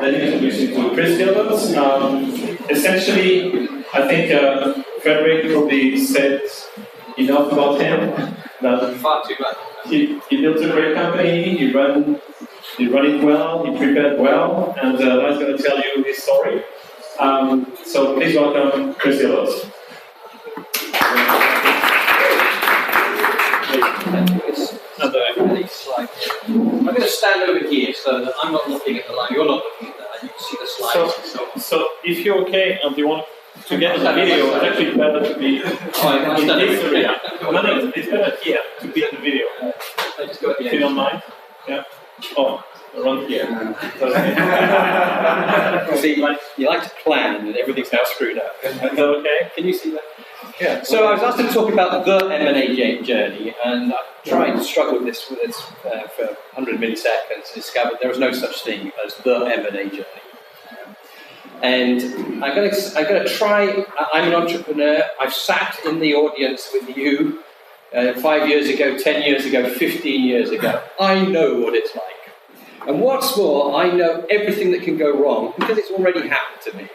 then introduce you to Chris Gilbert. Essentially, I think Frederick probably said enough about him. That far too much. He built a great company, he run it well, he prepared well, and now he's going to tell you his story. So please welcome Chris Gilbert. I'm going to stand over here so that I'm not looking at the line. You're not looking at the line. You can see the slides. So if you're okay and you want to get in the video, it's actually better to be in this area. No, it's better here to be in the video. If you don't mind. Yeah. Oh, around here. See, you like to plan and everything's now screwed up. Is that okay? Can you see that? Yeah. So I was asked to talk about the M&A journey, and I tried to struggle with this for 100 milliseconds. Discovered there was no such thing as the M&A journey. And I'm going to try. I'm an entrepreneur. I've sat in the audience with you 5 years ago, 10 years ago, 15 years ago. I know what it's like. And what's more, I know everything that can go wrong because it's already happened to me.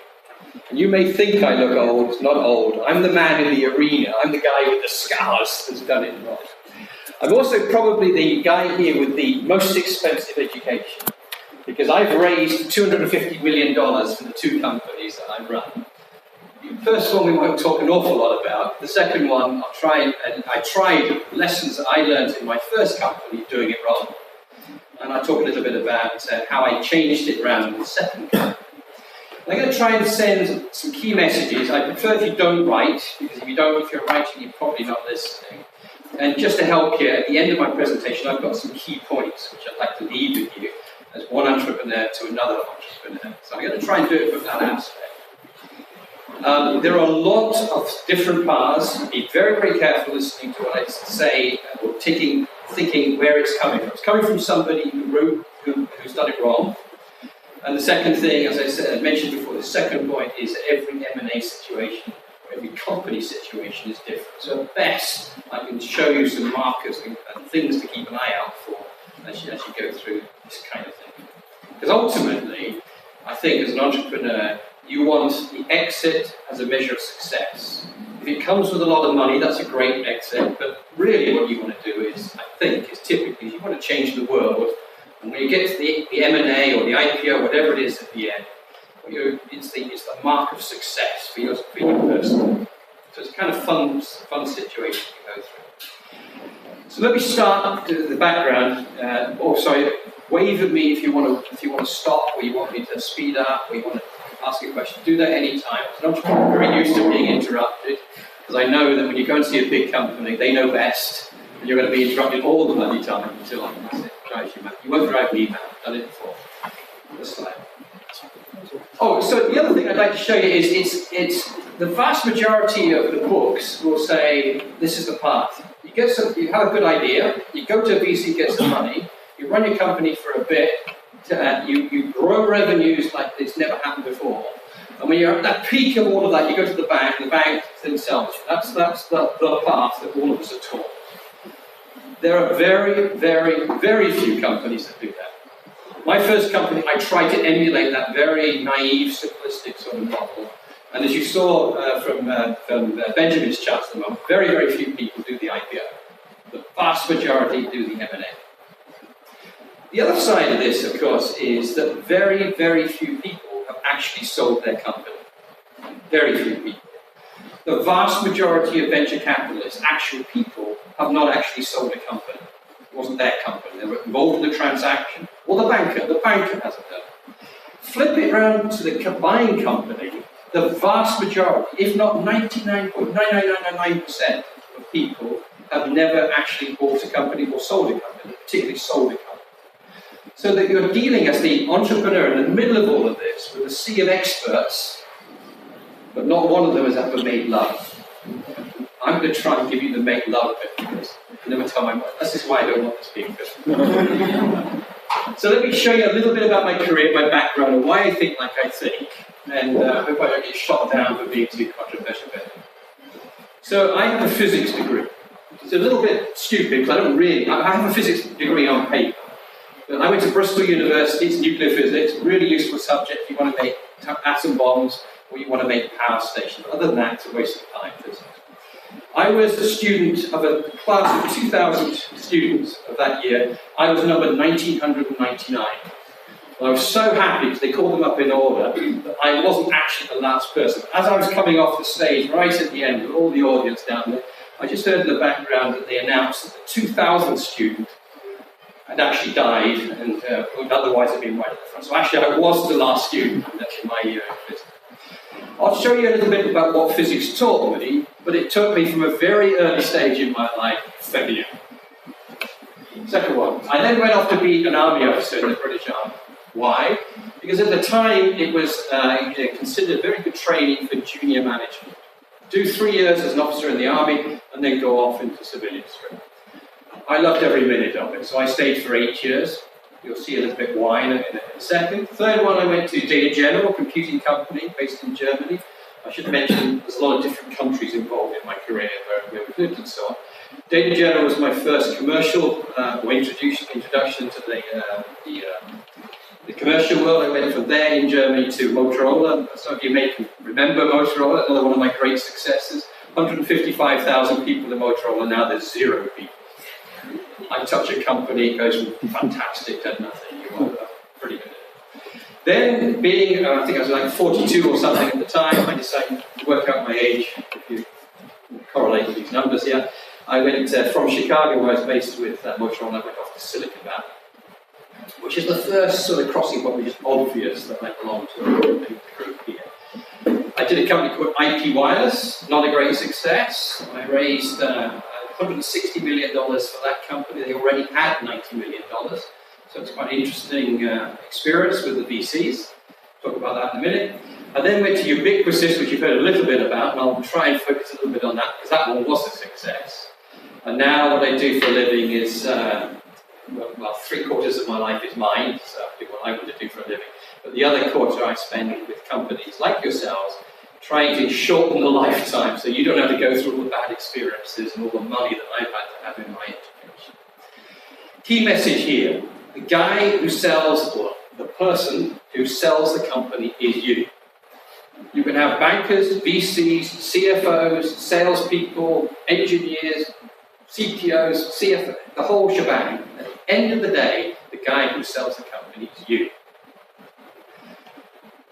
And you may think I look old. It's not old. I'm the man in the arena. I'm the guy with the scars that's done it wrong. I'm also probably the guy here with the most expensive education, because I've raised $250 million for the two companies that I run. The first one we won't talk an awful lot about. The second one, I tried lessons that I learned in my first company doing it wrong. And I'll talk a little bit about how I changed it around in the second company. I'm going to try and send some key messages. I prefer if you don't write, because if you're writing, you're probably not listening. And just to help you, at the end of my presentation, I've got some key points, which I'd like to leave with you as one entrepreneur to another entrepreneur. So I'm going to try and do it from that aspect. There are a lot of different paths. Be very, very careful listening to what I say, or thinking where it's coming from. It's coming from somebody who's done it wrong. And the second thing, as I said, I mentioned before, the second point is that every M&A situation, or every company situation is different. So at best, I can show you some markers and things to keep an eye out for as you go through this kind of thing. Because ultimately, I think as an entrepreneur, you want the exit as a measure of success. If it comes with a lot of money, that's a great exit, but really what you want to do is typically, you want to change the world. And when you get to the M&A or the IPO, whatever it is at the end, it's the mark of success for your person. So it's a kind of fun situation to go through. So let me start with the background. Wave at me if you want to stop, or you want me to speed up, or you want to ask a question. Do that anytime. I'm very used to being interrupted, because I know that when you go and see a big company, they know best, and you're going to be interrupted all the bloody time until I can say. You won't drive me mad. I've done it before. This slide. Oh, so the other thing I'd like to show you is it's the vast majority of the books will say this is the path. You have a good idea. You go to a VC, get some money. You run your company for a bit. You grow revenues like it's never happened before. And when you're at that peak of all of that, you go to the bank. The bank then sells you. That's the path that all of us are taught. There are very, very, very few companies that do that. My first company, I tried to emulate that very naive, simplistic sort of model. And as you saw from Benjamin's charts at the moment, very, very few people do the IPO. The vast majority do the M&A. The other side of this, of course, is that very, very few people have actually sold their company. Very few people. The vast majority of venture capitalists, actual people, have not actually sold a company. It wasn't their company. They were involved in the transaction. Or the banker hasn't done it. Flip it around to the buying company, the vast majority, if not 99.9999% of people have never actually bought a company or sold a company, particularly sold a company. So that you're dealing as the entrepreneur in the middle of all of this with a sea of experts, but not one of them has ever made love. I'm going to try and give you the make love bit, because you never tell my wife. This is why I don't want to speak. So let me show you a little bit about my career, my background, and why I think like I think. And I hope I don't get shot down for being too controversial. So I have a physics degree. It's a little bit stupid, because I have a physics degree on paper. But I went to Bristol University, it's nuclear physics, really useful subject if you want to make atom bombs or you want to make power stations. Other than that, it's a waste of time, physics. I was a student of a class of 2,000 students of that year. I was number 1999. I was so happy because they called them up in order that I wasn't actually the last person. As I was coming off the stage right at the end with all the audience down there, I just heard in the background that they announced that the 2,000th student had actually died and would otherwise have been right at the front. So actually I was the last student in my year of physics. I'll show you a little bit about what physics taught me, but it took me from a very early stage in my life, failure. Second one, I then went off to be an army officer in the British Army. Why? Because at the time it was considered very good training for junior management. Do 3 years as an officer in the army and then go off into civilian service. I loved every minute of it, so I stayed for 8 years. You'll see a little bit why in a second. Third one, I went to Data General, computing company based in Germany. I should mention there's a lot of different countries involved in my career where we've lived and so on. Data General was my first commercial introduction to the commercial world. I went from there in Germany to Motorola. Some of you may remember Motorola, another one of my great successes. 155,000 people in Motorola, now there's 0 people. I touch a company, it goes from fantastic to nothing. You are pretty good. Then, being, I think I was like 42 or something at the time, I decided to work out my age, if you correlate these numbers here. I went from Chicago, where I was based with Motorola, I went off to Silicon Valley, which is the first sort of crossing point, which is obvious that I belong to a group here. I did a company called IP Wireless, not a great success. I raised $160 million for that company. They already had $90 million. So it's quite an interesting experience with the VCs. Talk about that in a minute. I then went to Ubiquisys, which you've heard a little bit about, and I'll try and focus a little bit on that, because that one was a success. And now what I do for a living is, well, 3/4 of my life is mine, so I do what I want to do for a living. But the other quarter I spend with companies like yourselves, trying to shorten the lifetime so you don't have to go through all the bad experiences and all the money that I've had to have in my education. Key message here, the guy who sells, or the person who sells the company is you. You can have bankers, VCs, CFOs, salespeople, engineers, CTOs, CFOs, the whole shebang. At the end of the day, the guy who sells the company is you.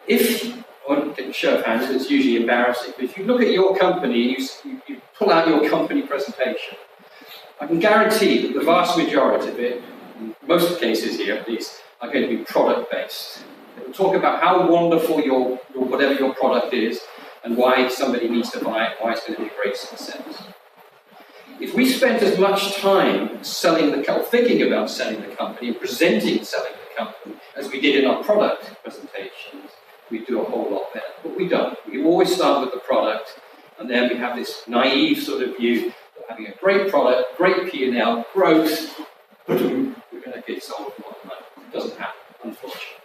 If I won't take a show of hands, it's usually embarrassing, but if you look at your company, you pull out your company presentation, I can guarantee that the vast majority of it, in most cases here at least, are going to be product-based. It will talk about how wonderful your whatever your product is and why somebody needs to buy it, why it's going to be a great success. If we spent as much time selling the company, thinking about selling the company and presenting selling the company as we did in our product presentations, we do a whole lot better. But we don't. We always start with the product, and then we have this naive sort of view of having a great product, great P&L, growth, we're going to get sold for a lot of money. It doesn't happen, unfortunately.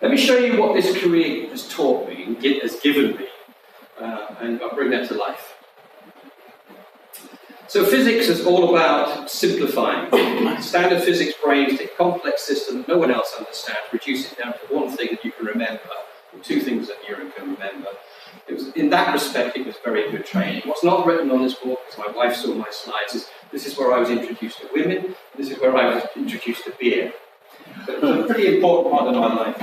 Let me show you what this career has taught me and has given me, and I'll bring that to life. So physics is all about simplifying. Standard physics brains take a complex system that no one else understands, reduce it down to one thing that you can remember, or 2 things that you can remember. It was, in that respect, it was very good training. What's not written on this book, because my wife saw my slides, is this is where I was introduced to women, this is where I was introduced to beer. So it was a pretty important part of my life.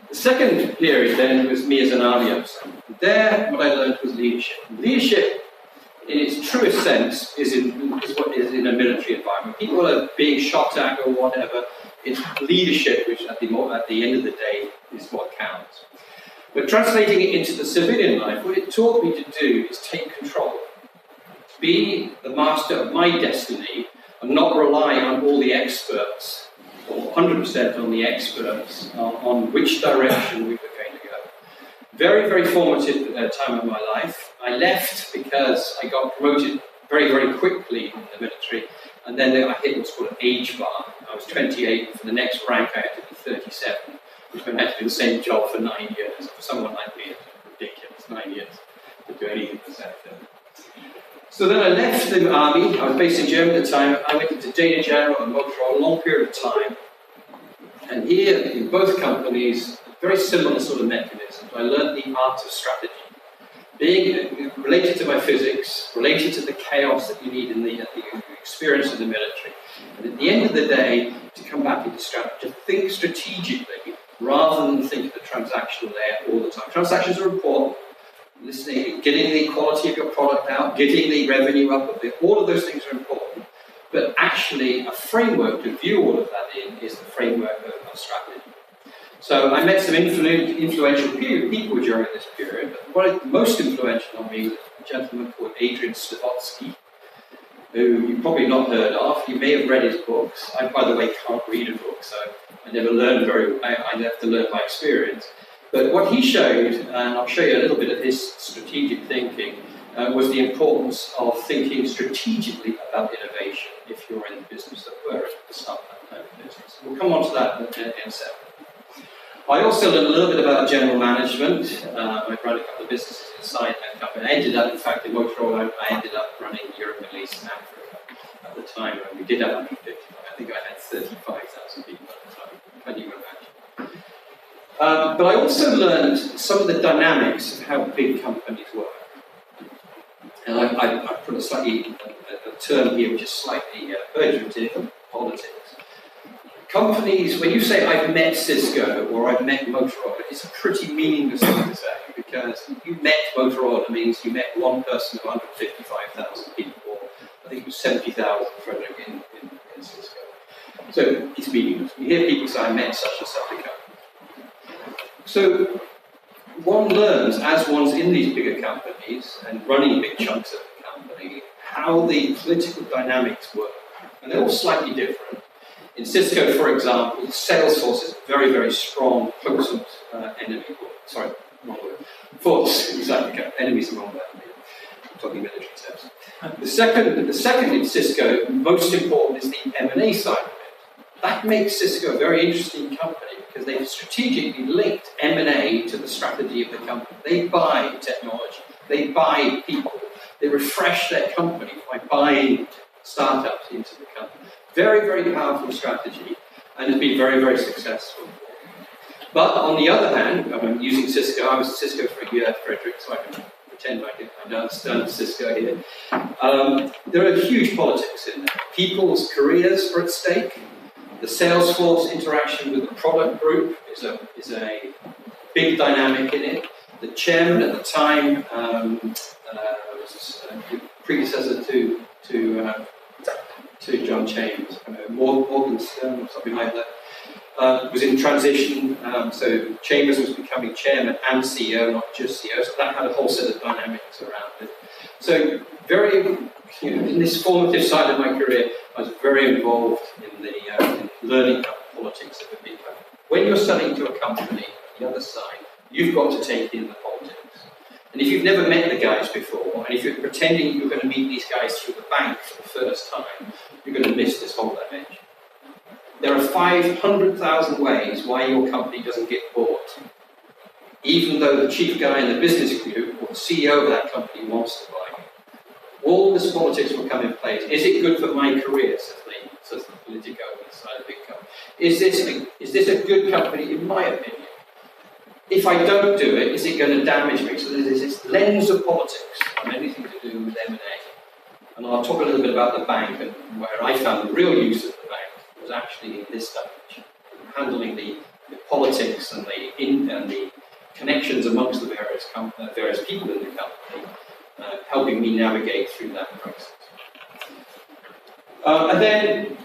The second period then was me as an army officer. There, what I learned was leadership. Leadership, in its truest sense, is what is in a military environment. People are being shot at or whatever. It's leadership, which at the end of the day is what counts. But translating it into the civilian life, what it taught me to do is take control. Be the master of my destiny and not rely on all the experts, or 100% on the experts, on which direction we were going to go. Very, very formative time of my life. I left because I got promoted very, very quickly in the military, and then I hit what's called an age bar. I was 28, and for the next rank I had to be 37, which meant I had to do the same job for 9 years. For someone like me, it's ridiculous, 9 years to do anything for 7. So then I left the army. I was based in Germany at the time. I went into Dana General and Motorola, a long period of time. And here, in both companies, very similar sort of mechanisms. I learned the art of strategy. Being related to my physics, related to the chaos that you need in the experience of the military. And at the end of the day, to come back into strategy, to think strategically rather than think of the transactional layer all the time. Transactions are important. Listening, getting the quality of your product out, getting the revenue up, all of those things are important. But actually, a framework to view all of that in is the framework of strategy. So I met some influential people during this period, but what is most influential on me was a gentleman called Adrian Slavotsky, who you've probably not heard of. You may have read his books. I, by the way, can't read a book, so I never learned very well. I have to learn by experience. But what he showed, and I'll show you a little bit of his strategic thinking, was the importance of thinking strategically about innovation if you're in the business that we're in, the startup type of business. We'll come on to that in a second. I also learned a little bit about general management. I ran a couple of businesses inside that company. I ended up, in fact, in Motorola, I ended up running Europe, Middle East, and Africa at the time when we did have 150. I think I had 35,000 people at the time. Can you imagine? But I also learned some of the dynamics of how big companies work. And I put a term here which is slightly pejorative, politics. Companies, when you say I've met Cisco or I've met Motorola, it's a pretty meaningless thing to say, because you met Motorola means you met one person of 155,000 people, or I think it was 70,000 for in Cisco. So it's meaningless. You hear people say I met such and such a company. So one learns, as one's in these bigger companies and running big chunks of the company, how the political dynamics work. And they're all slightly different. In Cisco, for example, Salesforce is a very, very strong, potent enemy. Sorry, wrong word. Force, exactly. Enemy's the wrong word. I'm talking military terms. The second in Cisco, most important, is the M&A side of it. That makes Cisco a very interesting company because they've strategically linked M&A to the strategy of the company. They buy technology. They buy people. They refresh their company by buying startups into the company. Very, very powerful strategy, and has been very, very successful. But on the other hand, I'm using Cisco. I was at Cisco for a year, Frederick, so I can pretend I understand Cisco here. There are huge politics in there. People's careers are at stake. The Salesforce interaction with the product group is a big dynamic in it. The chairman at the time was predecessor to John Chambers, Morgan Stern or something like that, was in transition. So Chambers was becoming chairman and CEO, not just CEO. So that had a whole set of dynamics around it. So in this formative side of my career, I was very involved in learning about the politics of a big company. When you're selling to a company, on the other side, you've got to take in the politics. And if you've never met the guys before, and if you're pretending you're going to meet these guys through the bank for the first time, you're going to miss this whole dimension. There are 500,000 ways why your company doesn't get bought, even though the chief guy in the business group or the CEO of that company wants to buy. All this politics will come in place. Is it good for my career, says the politico inside a big company? Is this a good company, in my opinion? If I don't do it, is it going to damage me? So there's this lens of politics on anything to do with M&A. And I'll talk a little bit about the bank, and where I found the real use of the bank was actually in this dimension, handling the politics and the connections amongst the various people in the company, helping me navigate through that process. And then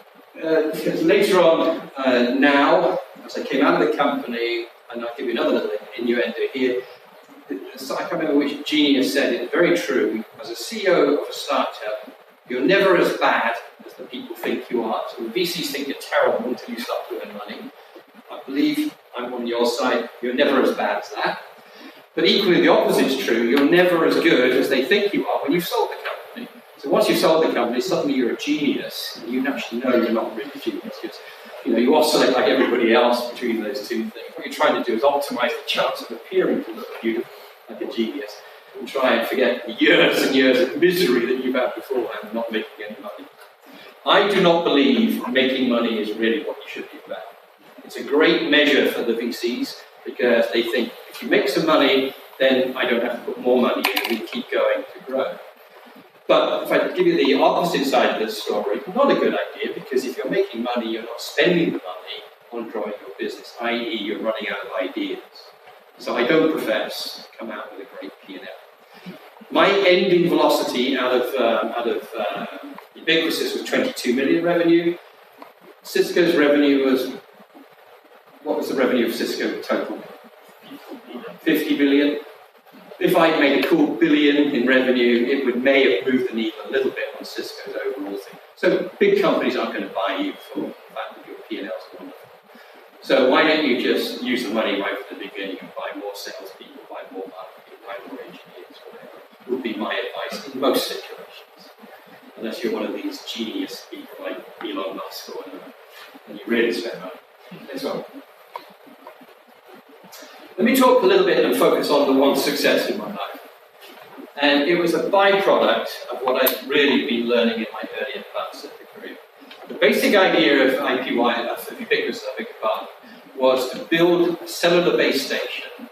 later on, now, as I came out of the company, and I'll give you another little innuendo here. So I can't remember which genius said it. Very true. As a CEO of a startup, you're never as bad as the people think you are. So the VCs think you're terrible until you start doing money. I believe I'm on your side. You're never as bad as that. But equally, the opposite is true. You're never as good as they think you are when you've sold the company. So once you've sold the company, suddenly you're a genius, and you actually know you're not really a genius. You oscillate like everybody else between those two things. What you're trying to do is optimize the chance of appearing to look beautiful, like a genius. and try and forget the years and years of misery that you've had beforehand, not making any money. I do not believe making money is really what you should be about. It's a great measure for the VCs because they think if you make some money, then I don't have to put more money in, we keep going to grow. But if I give you the opposite side of the story, not a good idea, because if you're making money, you're not spending the money on growing your business, i.e. you're running out of ideas. So I don't profess to come out with a great P&L. My ending velocity out of Ubiquisys was 22 million revenue. Cisco's revenue was, what was the revenue of Cisco total? 50 billion. If I'd made a cool billion in revenue, it may have moved the needle a little bit on Cisco's overall thing. So big companies aren't going to buy you for the fact that your P&L is wonderful. So why don't you just use the money right from the beginning and buy more salespeople, buy more marketing, buy more engineers, whatever, would be my advice in most situations. Unless you're one of these genius people like Elon Musk or whatever, and you really spend money as well. Let me talk a little bit and focus on the one success in my life. And it was a byproduct of what I'd really been learning in my earlier parts of the career. The basic idea of IPY, of Ubiquisys, I beg your pardon, was to build a cellular base station,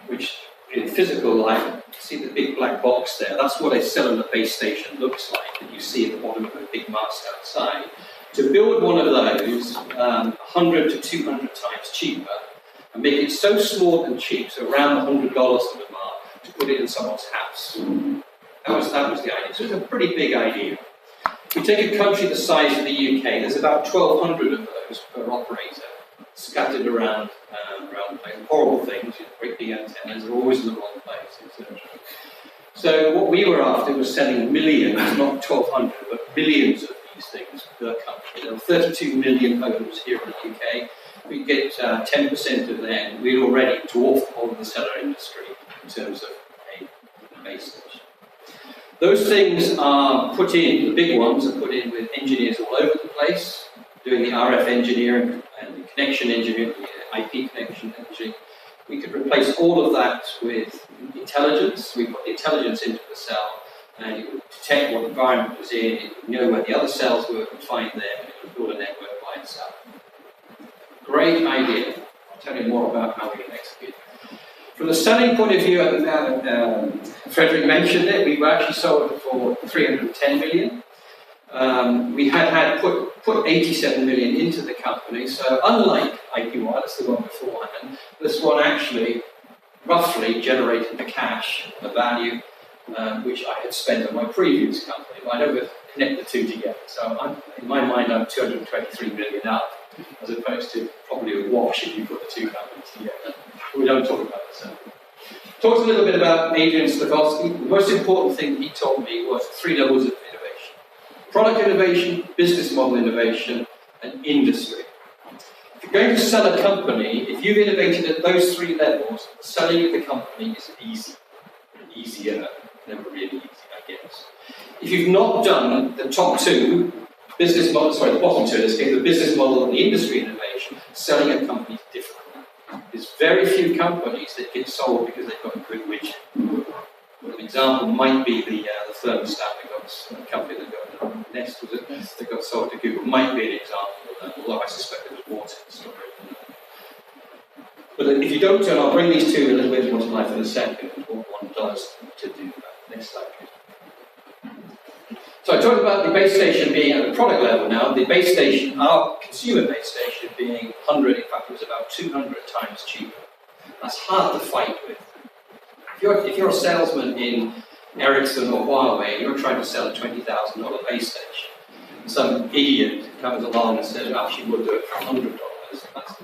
which in physical life, see the big black box there, that's what a cellular base station looks like, that you see at the bottom of a big mast outside. To build one of those 100 to 200 times cheaper, and make it so small and cheap, so around the $100 sort of mark, to put it in someone's house. That was the idea. So it's a pretty big idea. If we take a country the size of the UK, there's about 1,200 of those per operator, scattered around horrible things, great big antennas, they're always in the wrong place, etc. So what we were after was selling millions, not 1,200, but millions of these things per country. There were 32 million homes here in the UK. We get 10% of them, we'd already dwarfed the whole of the cellular industry in terms of a base station. Those things are put in, the big ones are put in with engineers all over the place, doing the RF engineering and the connection engineering, the IP connection engineering. We could replace all of that with intelligence. We put intelligence into the cell, and it would detect what environment it was in, it would know where the other cells were, and find them, and it would build a network by itself. Great idea. I'll tell you more about how we can execute. From the selling point of view, Frederick mentioned it, we actually sold it for 310 million. We had put 87 million into the company, so unlike IPY, that's the one beforehand, this one actually roughly generated the cash, the value, which I had spent on my previous company. But I never connect the two together. So in my mind, I'm 223 million up, as opposed to probably a wash if you put the two companies together. We don't talk about this. Talked a little bit about Adrian Slavkovsky. The most important thing he told me was 3 levels of innovation. Product innovation, business model innovation, and industry. If you're going to sell a company, if you've innovated at those 3 levels, selling of the company is easy. Easier, never really easy, I guess. If you've not done the top 2, the bottom 2, let's get the business model and the industry innovation, selling a company is difficult. There's very few companies that get sold because they've got a good widget. An example might be the thermostat a company that got Nest, was it? That got sold to Google. Might be an example of that, although I suspect there was more to the story. But if you don't turn, I'll bring these two a little bit more to life in a second, what one does to do that. Next slide, please. So I talked about the base station being at the product level now, the base station, our consumer base station being 100, in fact it was about 200 times cheaper. That's hard to fight with. If you're a salesman in Ericsson or Huawei and you're trying to sell a $20,000 base station, some idiot comes along and says, actually we'll do it for $100,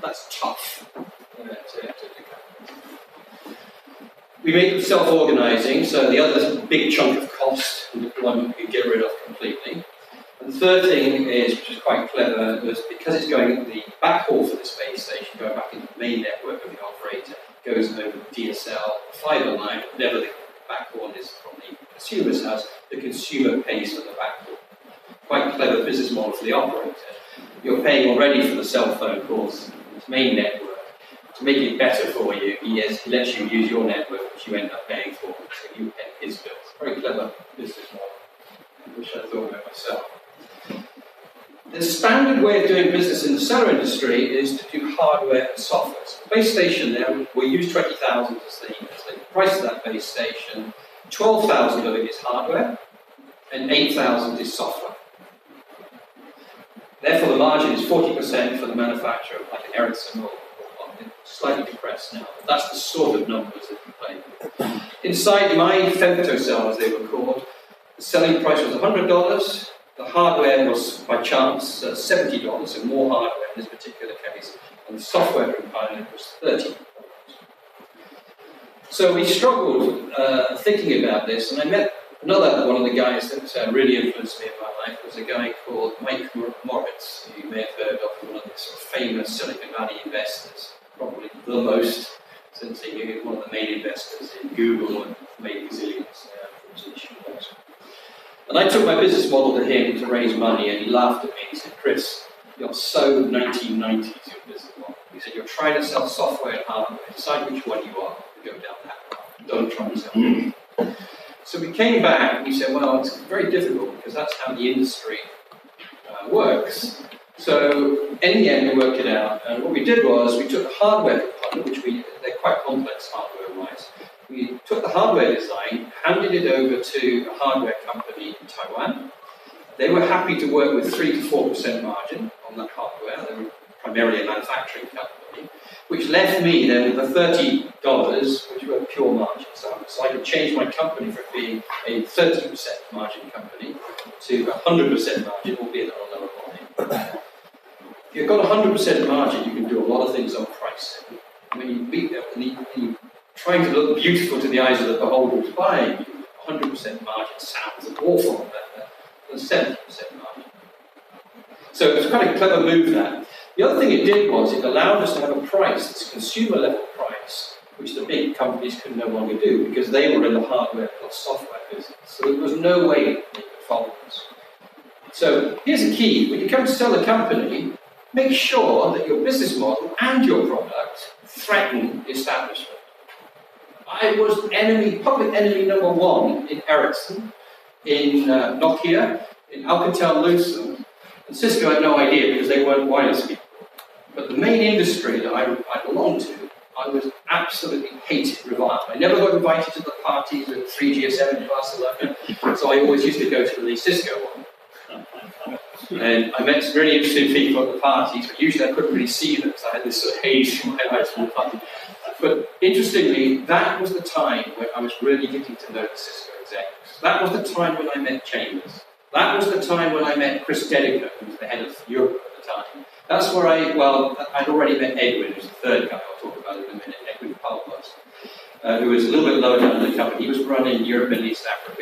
that's tough to do. We make them self-organizing, so the other big chunk of cost and deployment we get rid of completely. And the third thing is, which is quite clever, was because it's going the backhaul for this base station, going back into the main network of the operator, goes over DSL, fiber line, whatever the backhaul is from the consumer's house, the consumer pays for the backhaul. Quite clever business model for the operator. You're paying already for the cell phone calls, its main network. To make it better for you, he lets you use your network, which you end up paying for. So you pay his bills. Very clever business model. I wish I thought about myself. The standard way of doing business in the solar industry is to do hardware and software. So the base station there, we use 20,000 as the price of that base station. 12,000 of it is hardware, and 8,000 is software. Therefore, the margin is 40% for the manufacturer, like an Ericsson or slightly depressed now. But that's the sort of numbers that you play with. Inside my femtocell, as they were called, the selling price was $100. The hardware was, by chance, $70, so more hardware in this particular case, and the software component was $30. So we struggled thinking about this, and I met one of the guys that really influenced me in my life was a guy called Mike Moritz, who you may have heard of, one of the sort of famous Silicon Valley investors, probably the most, since he was one of the main investors in Google and made gazillions from his investment. And I took my business model to him to raise money, and he laughed at me. He said, "Chris, you're so 1990s, your business model." He said, "You're trying to sell software and hardware. Decide which one you are. Go down that path. Don't try to sell it." So we came back and we said, well, it's very difficult because that's how the industry works. So in the end, we worked it out. And what we did was we took the hardware component, which they're quite complex hardware-wise. We took the hardware design, handed it over to a hardware company in Taiwan. They were happy to work with 3 to 4% margin on that hardware. They were primarily a manufacturing company, which left me then with the $30, which were pure margin. So I could change my company from being a 30% margin company to 100% margin, albeit on a lower volume. If you've got 100% margin, you can do a lot of things on pricing. When you beat them, and you're trying to look beautiful to the eyes of the beholder who's buying you, 100% margin sounds an awful lot better than 70% margin. So it was quite a clever move, that. The other thing it did was it allowed us to have a price, this consumer level price, which the big companies could no longer do because they were in the hardware plus software business. So there was no way they could follow us. So here's a key. When you come to sell a company, make sure that your business model and your product threaten the establishment. I was public enemy number one in Ericsson, in Nokia, in Alcatel-Lucent, and Cisco had no idea because they weren't wireless people. But the main industry that I belonged to, I was absolutely hated, reviled. I never got invited to the parties at 3GSM in Barcelona, so I always used to go to the Cisco one. And I met some really interesting people at the parties, but usually I couldn't really see them because I had this sort of haze in my eyes from the party. But interestingly, that was the time when I was really getting to know the Cisco executives. That was the time when I met Chambers. That was the time when I met Chris Dedico, who was the head of Europe at the time. That's where I'd already met Edwin, who's the third guy I'll talk about in a minute, Edwin Palmos, who was a little bit lower down in the company. He was running Europe, Middle East, Africa.